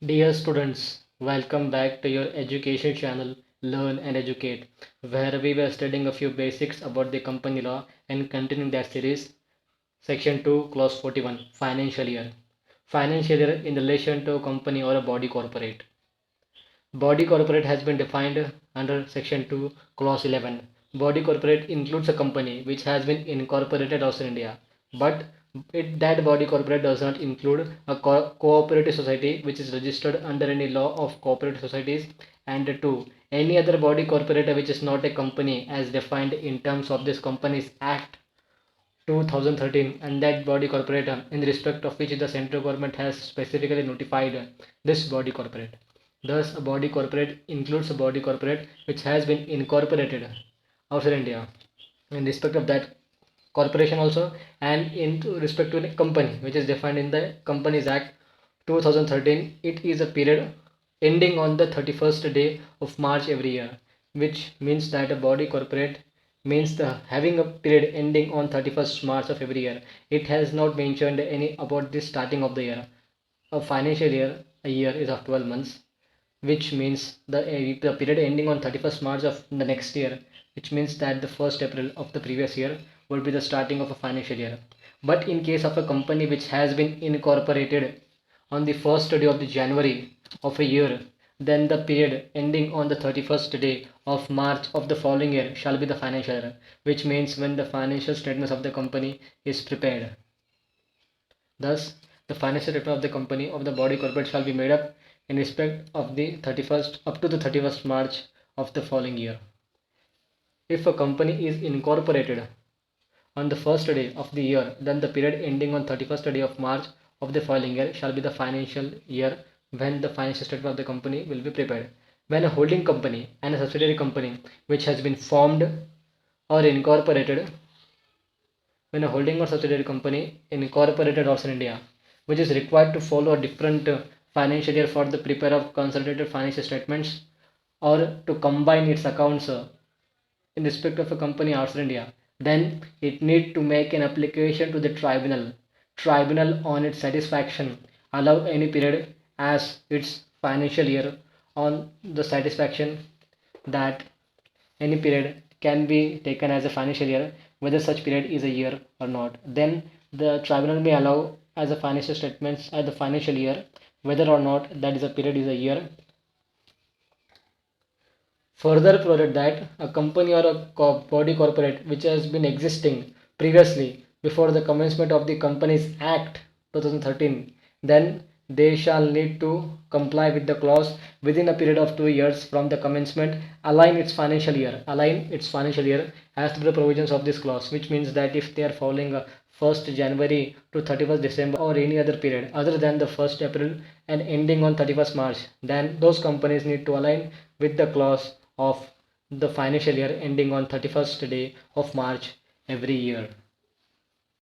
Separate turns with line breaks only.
Dear students, welcome back to your education channel Learn and Educate, where we were studying a few basics about the company law and continuing that series. Section 2, Clause 41, Financial Year. Financial year in relation to a company or a body corporate. Body corporate has been defined under Section 2, Clause 11. Body corporate includes a company which has been incorporated outside India, but that body corporate does not include a cooperative society which is registered under any law of cooperative societies, and 2. Any other body corporate which is not a company as defined in terms of this Companies Act 2013, and that body corporate in respect of which the central government has specifically notified this body corporate. Thus, a body corporate includes a body corporate which has been incorporated outside India in respect of that corporation also, and in respect to a company which is defined in the Companies Act 2013. It is a period ending on the 31st day of March every year, which means that a body corporate means the having a period ending on 31st March of every year. It has not mentioned any about the starting of the year. A financial year, a year is of 12 months, which means the period ending on 31st March of the next year, which means that the 1st April of the previous year would be the starting of a financial year. But in case of a company which has been incorporated on the first day of the January of a year, then the period ending on the 31st day of March of the following year shall be the financial year, which means when the financial statements of the company is prepared. Thus, the financial statement of the company of the body corporate shall be made up in respect of the 31st up to the 31st March of the following year. If a company is incorporated on the first day of the year, then the period ending on 31st day of March of the following year shall be the financial year when the financial statement of the company will be prepared. When a holding company and a subsidiary company which has been formed or incorporated, when a holding or subsidiary company incorporated also in India, which is required to follow a different financial year for the prepare of consolidated financial statements, or to combine its accounts in respect of a company outside India, then it need to make an application to the tribunal. Tribunal on its satisfaction allow any period as its financial year on the satisfaction that any period can be taken as a financial year, whether such period is a year or not. Then the tribunal may allow as a financial statements as the financial year, whether or not that is a period is a year. Further provided that a company or a body corporate which has been existing previously before the commencement of the Companies Act 2013, then they shall need to comply with the clause within a period of 2 years from the commencement, align its financial year as to the provisions of this clause, which means that if they are following a 1st January to 31st December or any other period other than the 1st April and ending on 31st March, then those companies need to align with the clause of the financial year ending on 31st day of March every year.